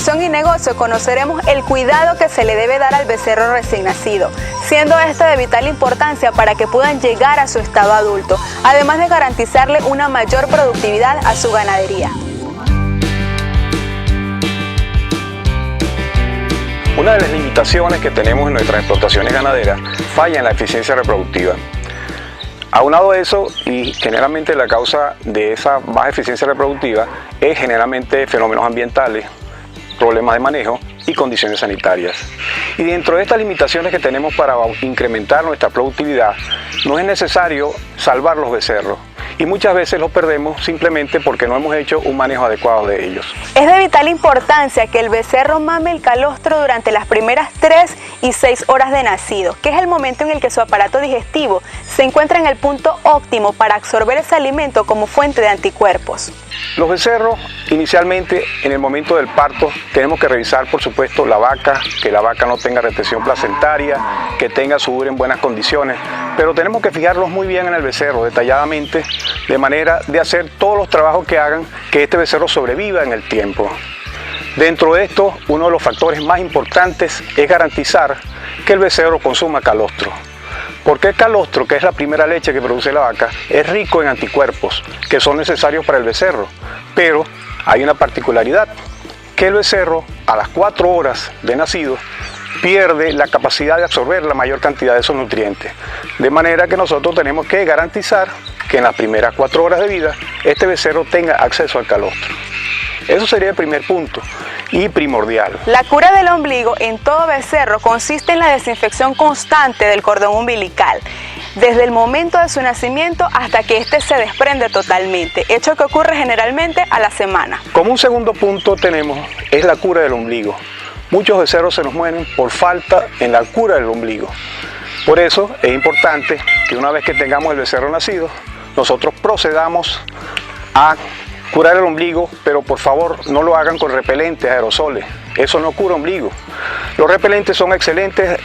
sección y negocio conoceremos el cuidado que se le debe dar al becerro recién nacido, siendo este de vital importancia para que puedan llegar a su estado adulto, además de garantizarle una mayor productividad a su ganadería. Una de las limitaciones que tenemos en nuestras explotaciones ganaderas falla en la eficiencia reproductiva. Aunado a eso, y generalmente la causa de esa baja eficiencia reproductiva es generalmente fenómenos ambientales, problemas de manejo y condiciones sanitarias. Y dentro de estas limitaciones que tenemos para incrementar nuestra productividad, no es necesario salvar los becerros. Y muchas veces los perdemos simplemente porque no hemos hecho un manejo adecuado de ellos. Es de vital importancia que el becerro mame el calostro durante las primeras 3 y 6 horas de nacido, que es el momento en el que su aparato digestivo se encuentra en el punto óptimo para absorber ese alimento como fuente de anticuerpos. Los becerros, inicialmente, en el momento del parto, tenemos que revisar, por supuesto, la vaca, que la vaca no tenga retención placentaria, que tenga su útero en buenas condiciones, pero tenemos que fijarnos muy bien en el becerro, detalladamente, de manera de hacer todos los trabajos que hagan que este becerro sobreviva en el tiempo. Dentro de esto, uno de los factores más importantes es garantizar que el becerro consuma calostro. Porque el calostro, que es la primera leche que produce la vaca, es rico en anticuerpos que son necesarios para el becerro. Pero hay una particularidad, que el becerro a las 4 horas de nacido pierde la capacidad de absorber la mayor cantidad de esos nutrientes. De manera que nosotros tenemos que garantizar que en las primeras 4 horas de vida este becerro tenga acceso al calostro. Eso sería el primer punto y primordial. La cura del ombligo en todo becerro consiste en la desinfección constante del cordón umbilical, desde el momento de su nacimiento hasta que éste se desprende totalmente, hecho que ocurre generalmente a la semana. Como un segundo punto tenemos es la cura del ombligo. Muchos becerros se nos mueren por falta en la cura del ombligo. Por eso es importante que una vez que tengamos el becerro nacido, nosotros procedamos a curar el ombligo, pero por favor no lo hagan con repelentes, aerosoles. Eso no cura ombligo. Los repelentes son excelentes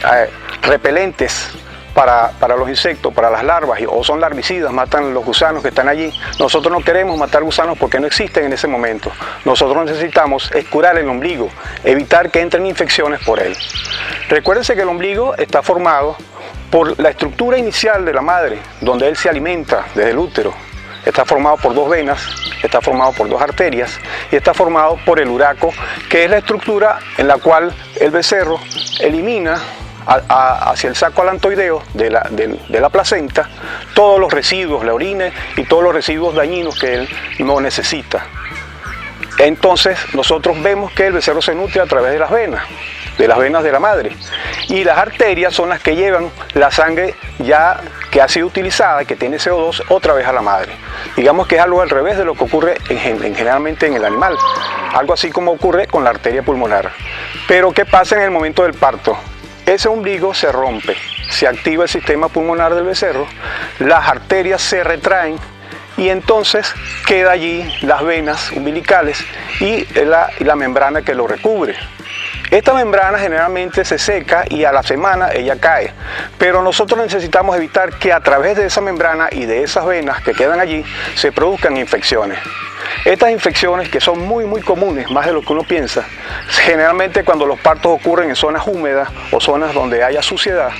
repelentes para los insectos, para las larvas, o son larvicidas, matan los gusanos que están allí. Nosotros no queremos matar gusanos porque no existen en ese momento. Nosotros necesitamos es curar el ombligo, evitar que entren infecciones por él. Recuérdense que el ombligo está formado por la estructura inicial de la madre, donde él se alimenta desde el útero. Está formado por 2 venas, está formado por 2 arterias y está formado por el uraco, que es la estructura en la cual el becerro elimina hacia el saco alantoideo de la placenta todos los residuos, la orina y todos los residuos dañinos que él no necesita. Entonces nosotros vemos que el becerro se nutre a través de las venas de la madre, y las arterias son las que llevan la sangre ya que ha sido utilizada, que tiene CO2, otra vez a la madre. Digamos que es algo al revés de lo que ocurre generalmente en el animal, algo así como ocurre con la arteria pulmonar. Pero ¿qué pasa en el momento del parto? Ese ombligo se rompe, se activa el sistema pulmonar del becerro, las arterias se retraen y entonces queda allí las venas umbilicales y la membrana que lo recubre. Esta membrana generalmente se seca y a la semana ella cae, pero nosotros necesitamos evitar que a través de esa membrana y de esas venas que quedan allí se produzcan infecciones. Estas infecciones, que son muy comunes, más de lo que uno piensa, generalmente cuando los partos ocurren en zonas húmedas o zonas donde haya suciedad,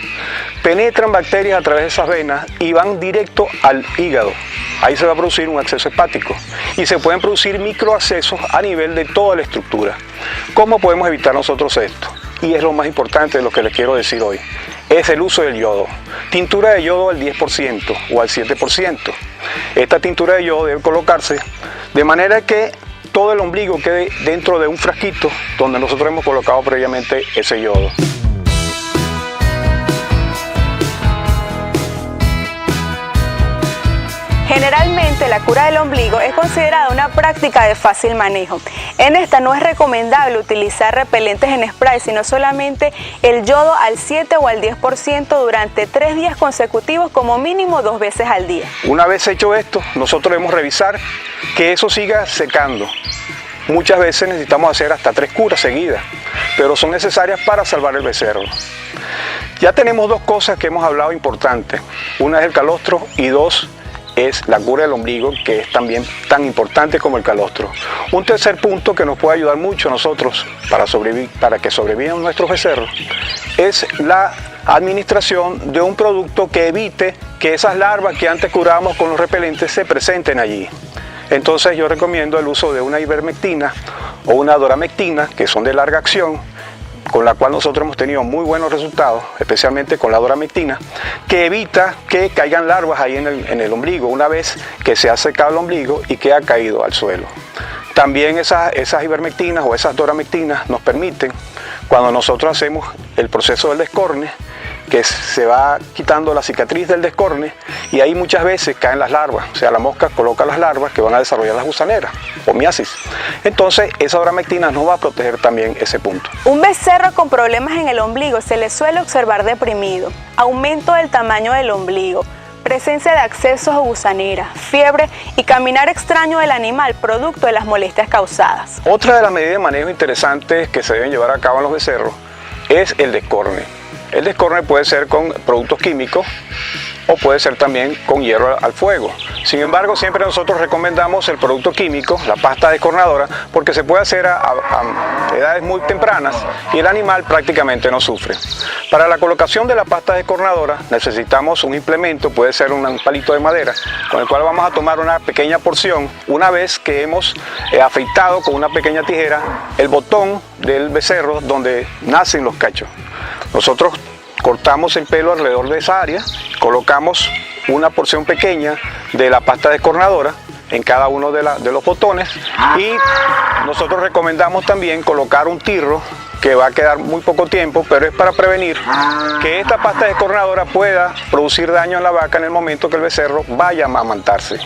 penetran bacterias a través de esas venas y van directo al hígado. Ahí se va a producir un acceso hepático y se pueden producir microaccesos a nivel de toda la estructura. ¿Cómo podemos evitar nosotros esto? Y es lo más importante de lo que les quiero decir hoy. Es el uso del yodo. Tintura de yodo al 10% o al 7%. Esta tintura de yodo debe colocarse de manera que todo el ombligo quede dentro de un frasquito donde nosotros hemos colocado previamente ese yodo. Generalmente la cura del ombligo es considerada una práctica de fácil manejo. En esta no es recomendable utilizar repelentes en spray, sino solamente el yodo al 7 o al 10% durante 3 días consecutivos, como mínimo 2 veces al día. Una vez hecho esto, nosotros debemos revisar que eso siga secando. Muchas veces necesitamos hacer hasta 3 curas seguidas, pero son necesarias para salvar el becerro. Ya tenemos 2 cosas que hemos hablado importantes. Una es el calostro y 2 es la cura del ombligo, que es también tan importante como el calostro. Un tercer punto que nos puede ayudar mucho a nosotros para que sobrevivan nuestros becerros es la administración de un producto que evite que esas larvas que antes curábamos con los repelentes se presenten allí. Entonces yo recomiendo el uso de una ivermectina o una doramectina, que son de larga acción, con la cual nosotros hemos tenido muy buenos resultados, especialmente con la doramectina, que evita que caigan larvas ahí en el ombligo, una vez que se ha secado el ombligo y que ha caído al suelo. También esas ivermectinas o esas doramectinas nos permiten, cuando nosotros hacemos el proceso del descorne, que se va quitando la cicatriz del descorne, y ahí muchas veces caen las larvas, o sea, la mosca coloca las larvas que van a desarrollar las gusaneras o miasis. Entonces esa doramectina nos va a proteger también ese punto. Un becerro con problemas en el ombligo se le suele observar deprimido, aumento del tamaño del ombligo, presencia de accesos o gusaneras, fiebre y caminar extraño del animal producto de las molestias causadas. Otra de las medidas de manejo interesantes que se deben llevar a cabo en los becerros es el descorne. El descorne puede ser con productos químicos o puede ser también con hierro al fuego. Sin embargo, siempre nosotros recomendamos el producto químico, la pasta descornadora, porque se puede hacer a edades muy tempranas y el animal prácticamente no sufre. Para la colocación de la pasta descornadora necesitamos un implemento, puede ser un palito de madera, con el cual vamos a tomar una pequeña porción una vez que hemos afeitado con una pequeña tijera el botón del becerro donde nacen los cachos. Nosotros cortamos el pelo alrededor de esa área, colocamos una porción pequeña de la pasta descornadora en cada uno de los botones, y nosotros recomendamos también colocar un tirro que va a quedar muy poco tiempo, pero es para prevenir que esta pasta descornadora pueda producir daño en la vaca en el momento que el becerro vaya a amamantarse.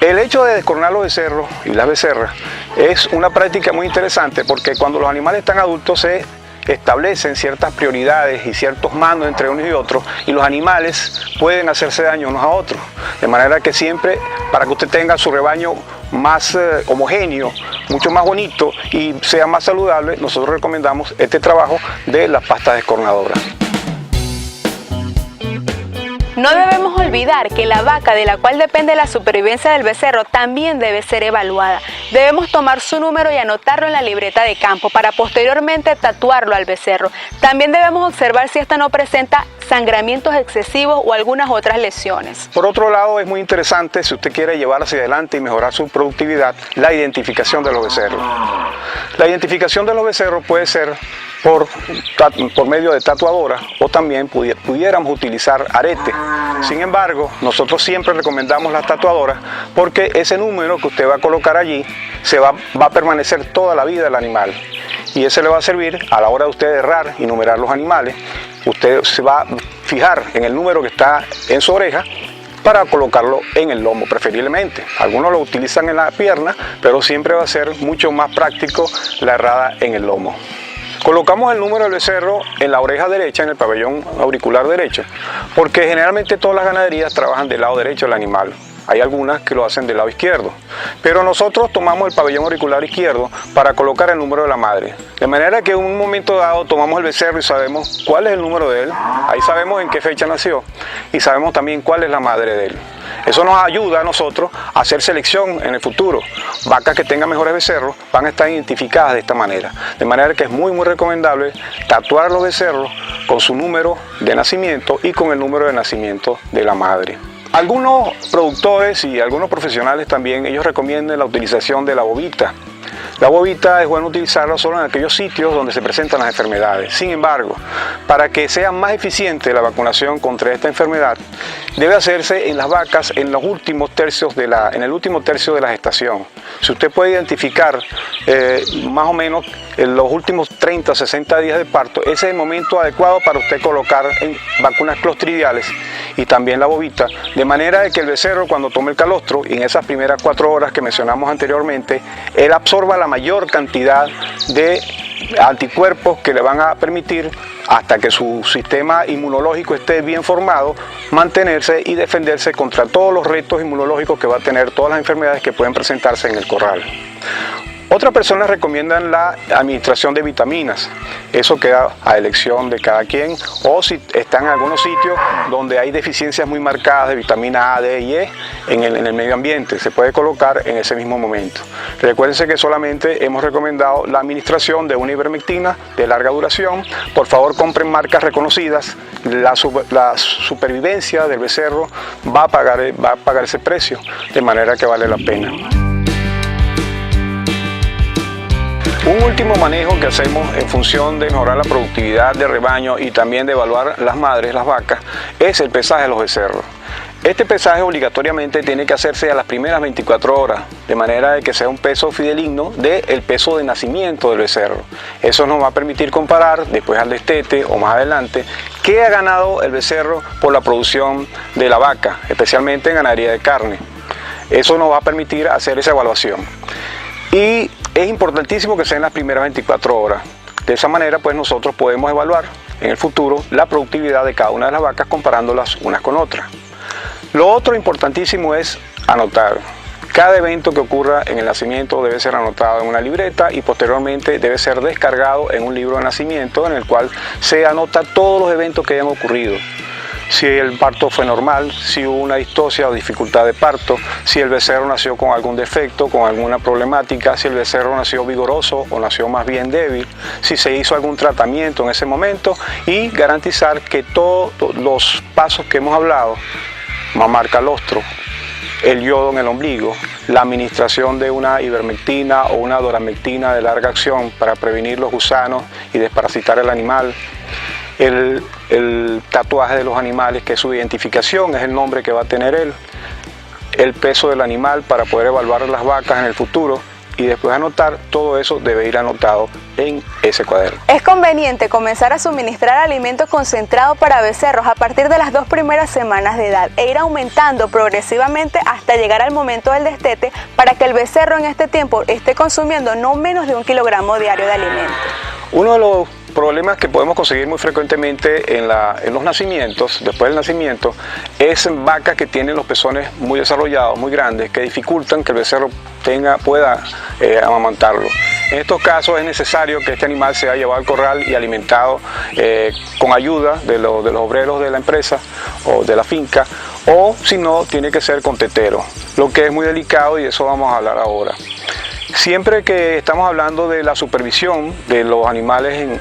El hecho de descornar los becerros y las becerras es una práctica muy interesante, porque cuando los animales están adultos se establecen ciertas prioridades y ciertos mandos entre unos y otros, y los animales pueden hacerse daño unos a otros, de manera que siempre, para que usted tenga su rebaño más homogéneo, mucho más bonito y sea más saludable, nosotros recomendamos este trabajo de la pasta descornadora. No debemos olvidar que la vaca de la cual depende la supervivencia del becerro también debe ser evaluada. Debemos tomar su número y anotarlo en la libreta de campo para posteriormente tatuarlo al becerro. También debemos observar si ésta no presenta sangramientos excesivos o algunas otras lesiones. Por otro lado, es muy interesante, si usted quiere llevar hacia adelante y mejorar su productividad, la identificación de los becerros. La identificación de los becerros puede ser por medio de tatuadora, o también pudiéramos utilizar arete. Sin embargo, nosotros siempre recomendamos las tatuadoras, porque ese número que usted va a colocar allí va a permanecer toda la vida del animal, y ese le va a servir a la hora de usted errar y numerar los animales. Usted se va a fijar en el número que está en su oreja para colocarlo en el lomo preferiblemente. Algunos lo utilizan en la pierna, pero siempre va a ser mucho más práctico la errada en el lomo. Colocamos el número del becerro en la oreja derecha, en el pabellón auricular derecho, porque generalmente todas las ganaderías trabajan del lado derecho del animal. Hay algunas que lo hacen del lado izquierdo, pero nosotros tomamos el pabellón auricular izquierdo para colocar el número de la madre. De manera que en un momento dado tomamos el becerro y sabemos cuál es el número de él, ahí sabemos en qué fecha nació y sabemos también cuál es la madre de él. Eso nos ayuda a nosotros a hacer selección en el futuro. Vacas que tengan mejores becerros van a estar identificadas de esta manera. De manera que es muy recomendable tatuar los becerros con su número de nacimiento y con el número de nacimiento de la madre. Algunos productores y algunos profesionales también, ellos recomiendan la utilización de la bobita. La bobita es bueno utilizarla solo en aquellos sitios donde se presentan las enfermedades. Sin embargo, para que sea más eficiente la vacunación contra esta enfermedad, debe hacerse en las vacas en el último tercio de la gestación. Si usted puede identificar más o menos en los últimos 30 o 60 días de parto, ese es el momento adecuado para usted colocar vacunas clostridiales y también la bobita, de manera de que el becerro, cuando tome el calostro, y en esas primeras 4 horas que mencionamos anteriormente, él absorba la mayor cantidad de anticuerpos que le van a permitir, hasta que su sistema inmunológico esté bien formado, mantenerse y defenderse contra todos los retos inmunológicos que va a tener, todas las enfermedades que pueden presentarse en el corral. Otras personas recomiendan la administración de vitaminas, eso queda a elección de cada quien, o si están en algunos sitios donde hay deficiencias muy marcadas de vitamina A, D y E en el medio ambiente, se puede colocar en ese mismo momento. Recuérdense que solamente hemos recomendado la administración de una ivermectina de larga duración. Por favor, compren marcas reconocidas. La supervivencia del becerro va a pagar ese precio, de manera que vale la pena. Un último manejo que hacemos en función de mejorar la productividad del rebaño y también de evaluar las madres, las vacas, es el pesaje de los becerros. Este pesaje obligatoriamente tiene que hacerse a las primeras 24 horas, de manera de que sea un peso fidedigno del peso de nacimiento del becerro. Eso nos va a permitir comparar después al destete o más adelante qué ha ganado el becerro por la producción de la vaca, especialmente en ganadería de carne. Eso nos va a permitir hacer esa evaluación. Y es importantísimo que sean las primeras 24 horas. De esa manera, pues nosotros podemos evaluar en el futuro la productividad de cada una de las vacas comparándolas unas con otras. Lo otro importantísimo es anotar. Cada evento que ocurra en el nacimiento debe ser anotado en una libreta y posteriormente debe ser descargado en un libro de nacimiento en el cual se anota todos los eventos que hayan ocurrido. Si el parto fue normal, si hubo una distosia o dificultad de parto, si el becerro nació con algún defecto, con alguna problemática, si el becerro nació vigoroso o nació más bien débil, si se hizo algún tratamiento en ese momento y garantizar que todos los pasos que hemos hablado, mamar calostro, el yodo en el ombligo, la administración de una ivermectina o una doramectina de larga acción para prevenir los gusanos y desparasitar el animal, el tatuaje de los animales, que es su identificación, es el nombre que va a tener él, el peso del animal para poder evaluar las vacas en el futuro y después anotar, todo eso debe ir anotado en ese cuaderno. Es conveniente comenzar a suministrar alimento concentrado para becerros a partir de las 2 primeras semanas de edad e ir aumentando progresivamente hasta llegar al momento del destete para que el becerro en este tiempo esté consumiendo no menos de 1 kilogramo diario de alimento. Uno de los problemas que podemos conseguir muy frecuentemente en los nacimientos, después del nacimiento, es vacas que tienen los pezones muy desarrollados, muy grandes, que dificultan que el becerro pueda amamantarlo. En estos casos es necesario que este animal sea llevado al corral y alimentado con ayuda de los obreros de la empresa o de la finca, o si no, tiene que ser con tetero, lo que es muy delicado y de eso vamos a hablar ahora. Siempre que estamos hablando de la supervisión de los animales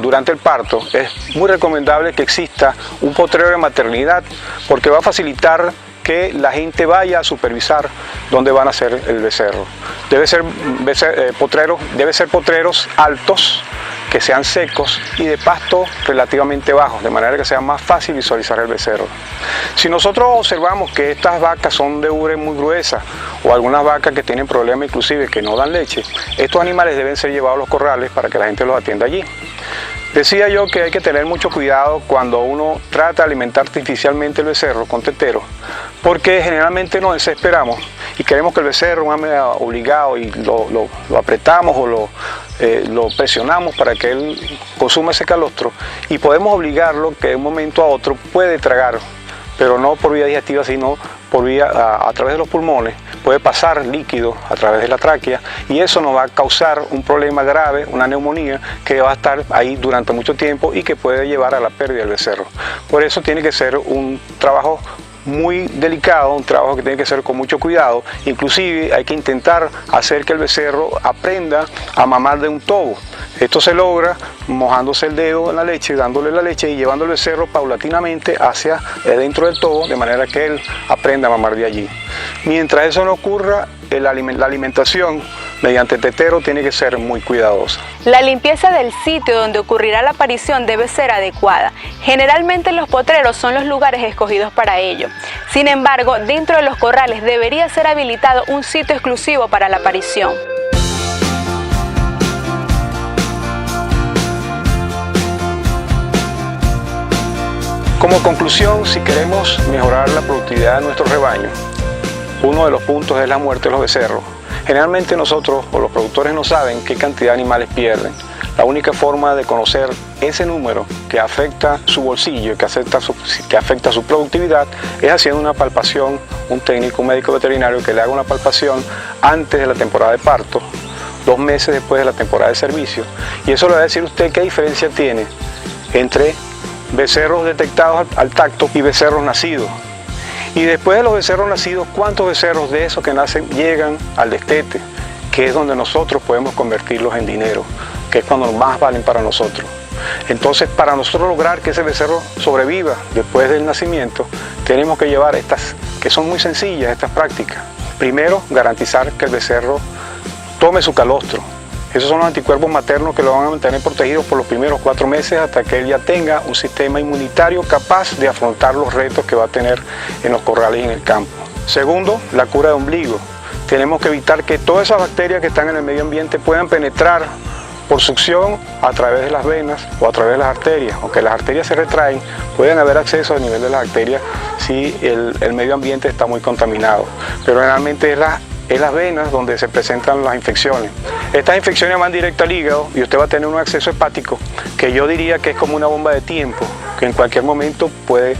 durante el parto, es muy recomendable que exista un potrero de maternidad porque va a facilitar que la gente vaya a supervisar dónde van a nacer el becerro. Debe ser potreros altos, que sean secos y de pasto relativamente bajos, de manera que sea más fácil visualizar el becerro. Si nosotros observamos que estas vacas son de ubre muy gruesa o algunas vacas que tienen problemas inclusive que no dan leche, estos animales deben ser llevados a los corrales para que la gente los atienda allí. Decía yo que hay que tener mucho cuidado cuando uno trata de alimentar artificialmente el becerro con tetero, porque generalmente nos desesperamos y queremos que el becerro obligado y lo apretamos o lo presionamos para que él consuma ese calostro y podemos obligarlo que de un momento a otro puede tragar, pero no por vía digestiva sino por vía a través de los pulmones, puede pasar líquido a través de la tráquea y eso nos va a causar un problema grave, una neumonía que va a estar ahí durante mucho tiempo y que puede llevar a la pérdida del becerro. Por eso tiene que ser un trabajo muy delicado, un trabajo que tiene que ser con mucho cuidado. Inclusive hay que intentar hacer que el becerro aprenda a mamar de un tobo. Esto se logra mojándose el dedo en la leche, dándole la leche y llevando el becerro paulatinamente hacia dentro del tobo, de manera que él aprenda a mamar de allí. Mientras eso no ocurra, la alimentación mediante tetero tiene que ser muy cuidadosa. La limpieza del sitio donde ocurrirá la aparición debe ser adecuada. Generalmente los potreros son los lugares escogidos para ello. Sin embargo, dentro de los corrales debería ser habilitado un sitio exclusivo para la aparición. Como conclusión, si queremos mejorar la productividad de nuestro rebaño, uno de los puntos es la muerte de los becerros. Generalmente nosotros o los productores no saben qué cantidad de animales pierden. La única forma de conocer ese número que afecta su bolsillo, que afecta su productividad, es haciendo una palpación, un técnico, un médico veterinario que le haga una palpación antes de la temporada de parto, 2 meses después de la temporada de servicio. Y eso le va a decir a usted qué diferencia tiene entre becerros detectados al tacto y becerros nacidos. Y después de los becerros nacidos, ¿cuántos becerros de esos que nacen llegan al destete? Que es donde nosotros podemos convertirlos en dinero, que es cuando más valen para nosotros. Entonces, para nosotros lograr que ese becerro sobreviva después del nacimiento, tenemos que llevar estas, que son muy sencillas, estas prácticas. Primero, garantizar que el becerro tome su calostro. Esos son los anticuerpos maternos que lo van a mantener protegido por los primeros 4 meses hasta que él ya tenga un sistema inmunitario capaz de afrontar los retos que va a tener en los corrales y en el campo. Segundo, la cura de ombligo. Tenemos que evitar que todas esas bacterias que están en el medio ambiente puedan penetrar por succión a través de las venas o a través de las arterias. Aunque las arterias se retraen, pueden haber acceso a nivel de las arterias si el medio ambiente está muy contaminado. Pero generalmente es las venas donde se presentan las infecciones. Estas infecciones van directo al hígado y usted va a tener un acceso hepático que yo diría que es como una bomba de tiempo, que en cualquier momento puede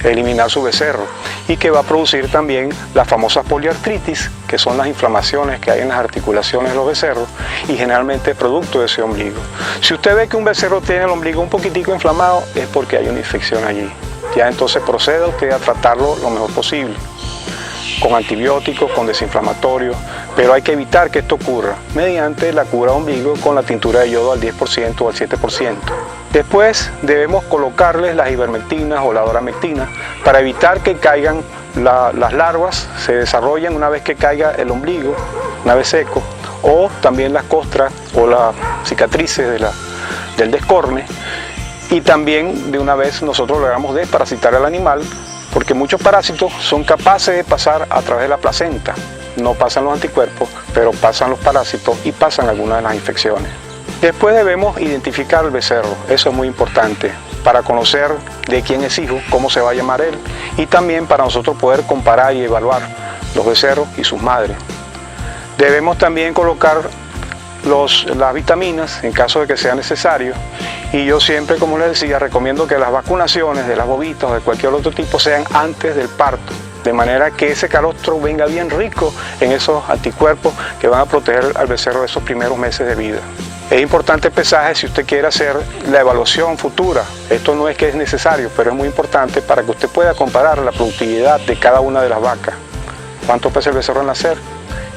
eliminar su becerro y que va a producir también las famosas poliartritis, que son las inflamaciones que hay en las articulaciones de los becerros y generalmente es producto de ese ombligo. Si usted ve que un becerro tiene el ombligo un poquitico inflamado, es porque hay una infección allí. Ya entonces proceda usted a tratarlo lo mejor posible, con antibióticos, con desinflamatorios, pero hay que evitar que esto ocurra mediante la cura de ombligo con la tintura de yodo al 10% o al 7%. Después debemos colocarles las ivermectinas o la doramectina para evitar que caigan las larvas, se desarrollen una vez que caiga el ombligo, una vez seco, o también las costras o las cicatrices del descorne, y también de una vez nosotros logramos desparasitar al animal, porque muchos parásitos son capaces de pasar a través de la placenta. No pasan los anticuerpos, pero pasan los parásitos y pasan algunas de las infecciones. Después debemos identificar al becerro, eso es muy importante, para conocer de quién es hijo, cómo se va a llamar él, y también para nosotros poder comparar y evaluar los becerros y sus madres. Debemos también colocar las vitaminas en caso de que sea necesario, y yo siempre, como les decía, recomiendo que las vacunaciones de las bovitas o de cualquier otro tipo sean antes del parto, de manera que ese calostro venga bien rico en esos anticuerpos que van a proteger al becerro de esos primeros meses de vida. Es importante el pesaje si usted quiere hacer la evaluación futura. Esto no es que es necesario, pero es muy importante para que usted pueda comparar la productividad de cada una de las vacas. Cuánto pesa el becerro al nacer,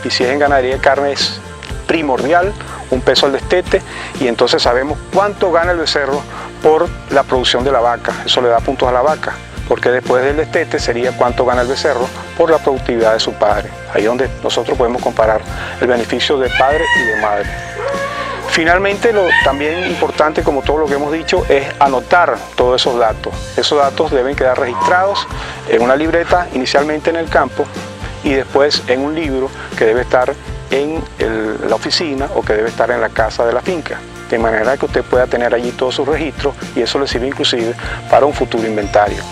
y si es en ganadería de carne es primordial, un peso al destete, y entonces sabemos cuánto gana el becerro por la producción de la vaca. Eso le da puntos a la vaca, porque después del destete sería cuánto gana el becerro por la productividad de su padre. Ahí es donde nosotros podemos comparar el beneficio de padre y de madre. Finalmente, también importante, como todo lo que hemos dicho, es anotar todos esos datos. Esos datos deben quedar registrados en una libreta, inicialmente en el campo, y después en un libro que debe estar en la oficina o que debe estar en la casa de la finca, de manera que usted pueda tener allí todos sus registros, y eso le sirve inclusive para un futuro inventario.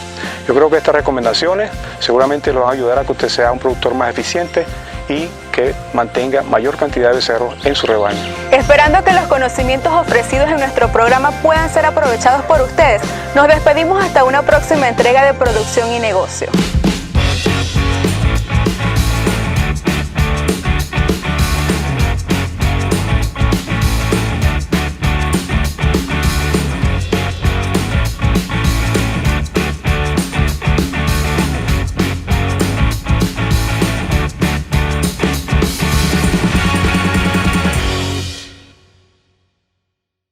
Yo creo que estas recomendaciones seguramente le van a ayudar a que usted sea un productor más eficiente y que mantenga mayor cantidad de becerros en su rebaño. Esperando que los conocimientos ofrecidos en nuestro programa puedan ser aprovechados por ustedes, nos despedimos hasta una próxima entrega de Producción y Negocio.